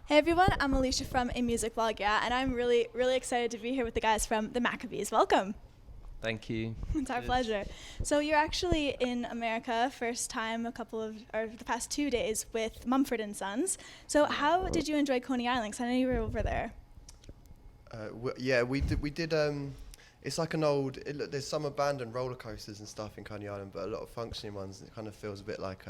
Hey everyone, I'm Alicia from A Music Blog, and I'm really, really excited to be here with the guys from the Maccabees. Welcome. Thank you. It's our pleasure. So you're actually in America, first time the past 2 days with Mumford and Sons. So how did you enjoy Coney Island? 'Cause I know you were over there. We did. It's like an old. There's some abandoned roller coasters and stuff in Coney Island, but a lot of functioning ones. It kind of feels a bit like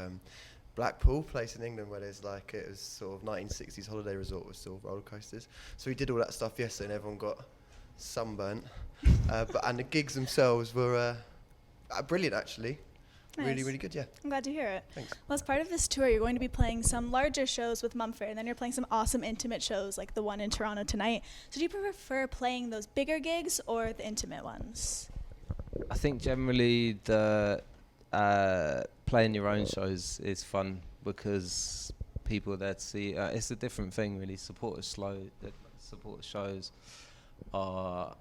Blackpool, place in England where there's like it was sort of 1960s holiday resort with still roller coasters. So we did all that stuff yesterday, and everyone got sunburnt. And the gigs themselves were brilliant, actually. Nice. Really, really good. Yeah. I'm glad to hear it. Thanks. Well, as part of this tour, you're going to be playing some larger shows with Mumford, and then you're playing some awesome intimate shows like the one in Toronto tonight. So do you prefer playing those bigger gigs or the intimate ones? I think generally the playing your own shows is fun because people are there to see. It's a different thing, really. Supporter shows are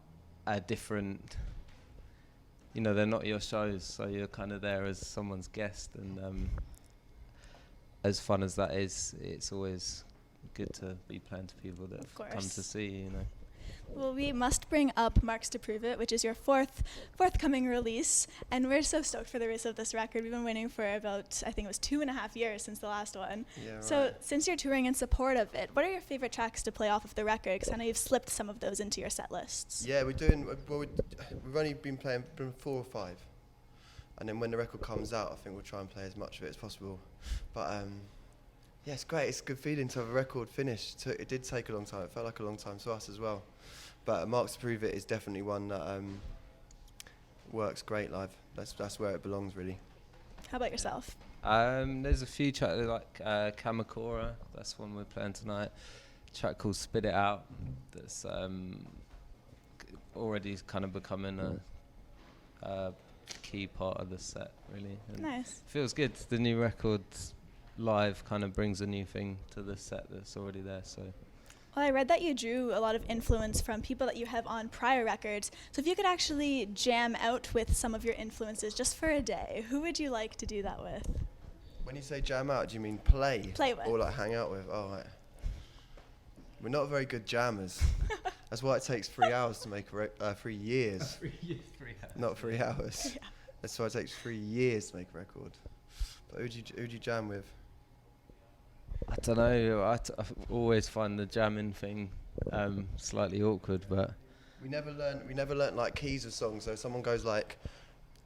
a different. You know, they're not your shows, so you're kind of there as someone's guest, and as fun as that is, it's always good to be playing to people that have come to see you, you know. Well, we must bring up Marks to Prove It, which is your forthcoming release, and we're so stoked for the release of this record. We've been waiting for about, I think it was 2.5 years since the last one. Yeah, so right. Since you're touring in support of it, what are your favorite tracks to play off of the record? Because I know you've slipped some of those into your set lists. Yeah, we're doing. We've only been playing 4 or 5, and then when the record comes out, I think we'll try and play as much of it as possible. But yeah, it's great. It's a good feeling to have a record finished. It did take a long time. It felt like a long time to us as well. But Marks to Prove It is definitely one that works great live. That's where it belongs, really. How about yourself? There's a few tracks like Kamakora. That's one we're playing tonight. A track called Spit It Out. That's already kind of becoming a key part of the set, really. And Nice. feels good. The new record live kind of brings a new thing to the set that's already there. So. Well, I read that you drew a lot of influence from people that you have on prior records. So if you could actually jam out with some of your influences just for a day, who would you like to do that with? When you say jam out, do you mean play? Play with. Or like hang out with? Oh, right. We're not very good jammers. That's why it takes 3 hours to make 3 years. 3 years, 3 hours. Not 3 hours. Yeah. That's why it takes 3 years to make a record. But who'd you jam with? I don't know. I always find the jamming thing slightly awkward, but We never learnt like keys of songs. So if someone goes like,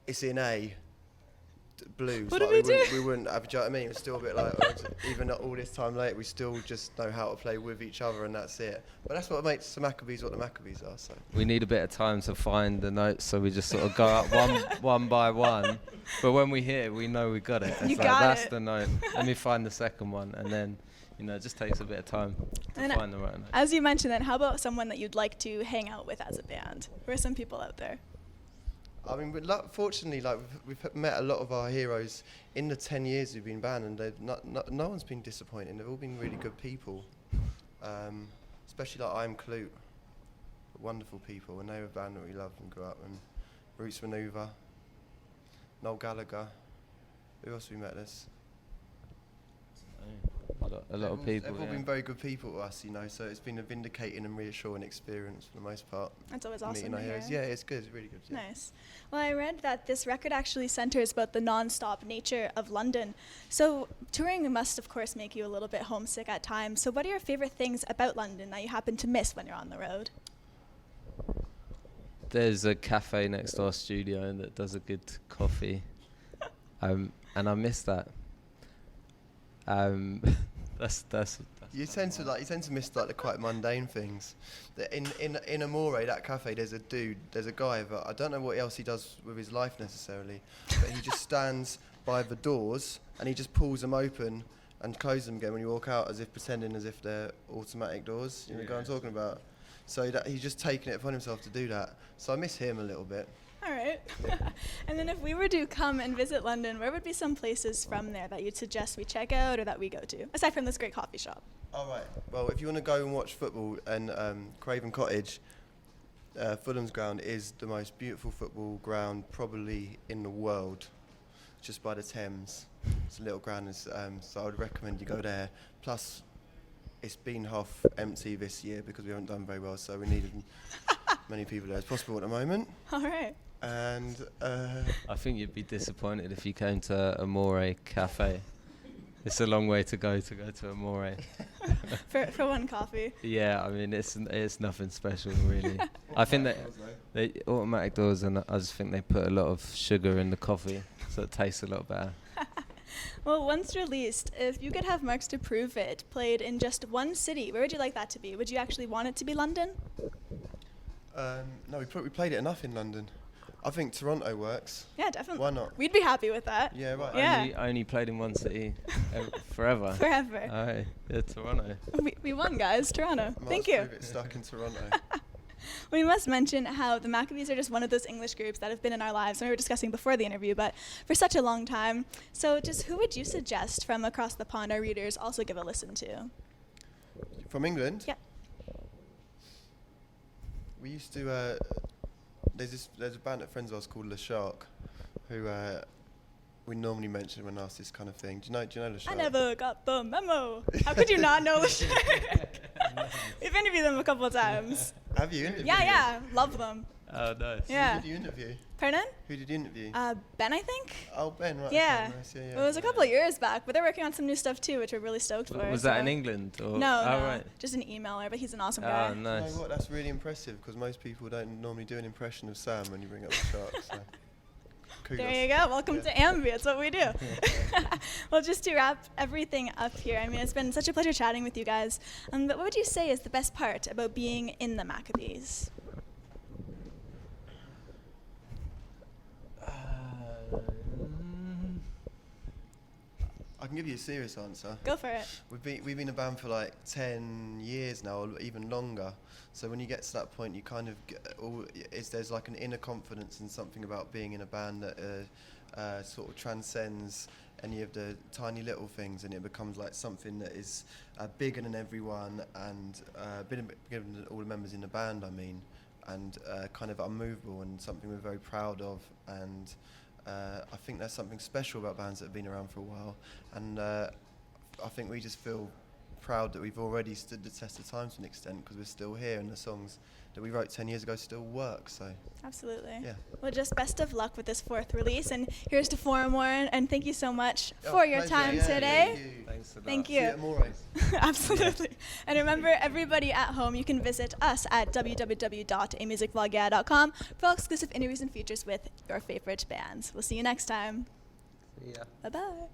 it's in A, blues. What like do we do? We wouldn't have. Do you know what I mean? It's still a bit like even all this time later, we still just know how to play with each other, and that's it. But that's what makes the Maccabees what the Maccabees are. So we need a bit of time to find the notes, so we just sort of go up one by one. But when we hear it, we know we got it. You It's got that's it. the note. Let me find the second one, and then it just takes a bit of time to And find the right note. As you mentioned, then how about someone that you'd like to hang out with as a band? Who are some people out there? I mean, fortunately, like we've met a lot of our heroes in the 10 years we've been banned, and they've no one's been disappointing. They've all been really good people, especially like I'm Clute, wonderful people, and they were a band that we loved and grew up. And Roots Maneuver, Noel Gallagher. Who else we met? This. A lot of people. They've all Yeah. been very good people to us, so it's been a vindicating and reassuring experience for the most part. That's always awesome Meeting to our hear. heroes. Yeah, it's good. It's really good. Yeah. Nice. Well, I read that this record actually centers about the non-stop nature of London. So touring must, of course, make you a little bit homesick at times. So what are your favorite things about London that you happen to miss when you're on the road? There's a cafe next to our studio that does a good coffee, and I miss that. That's You tend to miss like the quite mundane things. In Amore, that cafe, there's a guy, but I don't know what else he does with his life necessarily. But he just stands by the doors and he just pulls them open and closes them again when you walk out, pretending as if they're automatic doors. You know what I'm talking about? So he's just taking it upon himself to do that. So I miss him a little bit. All right. And then if we were to come and visit London, where would be some places from there that you'd suggest we check out or that we go to, aside from this great coffee shop? All right. Well, if you want to go and watch football, and Craven Cottage, Fulham's ground is the most beautiful football ground probably in the world, just by the Thames. It's a little ground, so I would recommend you go there. Plus, it's been half empty this year because we haven't done very well, so we needed many people there as possible at the moment. All right. And I think you'd be disappointed if you came to Amore Cafe. It's a long way to go to Amore. for one coffee. Yeah, I mean it's nothing special really. I think that they automatic doors, and I just think they put a lot of sugar in the coffee, so it tastes a lot better. Well, once released, if you could have Marks to Prove It played in just one city, where would you like that to be? Would you actually want it to be London? no, we played it enough in London. I think Toronto works. Yeah, definitely. Why not? We'd be happy with that. Yeah, right. Yeah. Only played in one city forever. Forever. Alright, yeah, Toronto. We won, guys. Toronto. Thank you. Prove It stuck in Toronto. We must mention how the Maccabees are just one of those English groups that have been in our lives, and we were discussing before the interview, but for such a long time. So just who would you suggest from across the pond our readers also give a listen to? From England? Yeah. We used to. There's a band at friends of ours called Le Shark, who we normally mention when asked this kind of thing. Do you know Le Shark? I never got the memo. How could you not know Le Shark? We've interviewed them a couple of times. Have you interviewed Yeah, them? love them. Oh, nice. Yeah. Who did you interview? Pardon? Who did you interview? Ben, I think. Oh, Ben, right. Yeah. Okay, nice. It was a couple of years back, but they're working on some new stuff too, which we're really stoked for. Was that in England? Or No, oh, no, right. just an emailer, but he's an awesome Oh, guy. You nice. know what? That's really impressive because most people don't normally do an impression of Sam when you bring up the Shark. So. Kudos. There you go. Welcome to Ambi. That's what we do. Well, just to wrap everything up here, I mean, it's been such a pleasure chatting with you guys. But what would you say is the best part about being in the Maccabees? I can give you a serious answer. Go for it. We've been a band for like 10 years now, or even longer. So when you get to that point, you kind of there's like an inner confidence in something about being in a band that sort of transcends any of the tiny little things, and it becomes like something that is bigger than everyone and bigger than all the members in the band. I mean, and kind of unmovable, and something we're very proud of. And I think there's something special about bands that have been around for a while, and I think we just feel proud that we've already stood the test of time to an extent because we're still here, and the songs that we wrote 10 years ago still work. So Absolutely. yeah. Well, just best of luck with this 4th release, and here's to 4 more, and thank you so much Oh, for your pleasure, time yeah, today. Thank you. Thanks for that. Thank See you you. at Morays. Absolutely. And remember, everybody at home, you can visit us at www.amusicvlogya.com for all exclusive interviews and features with your favorite bands. We'll see you next time. See ya. Bye-bye.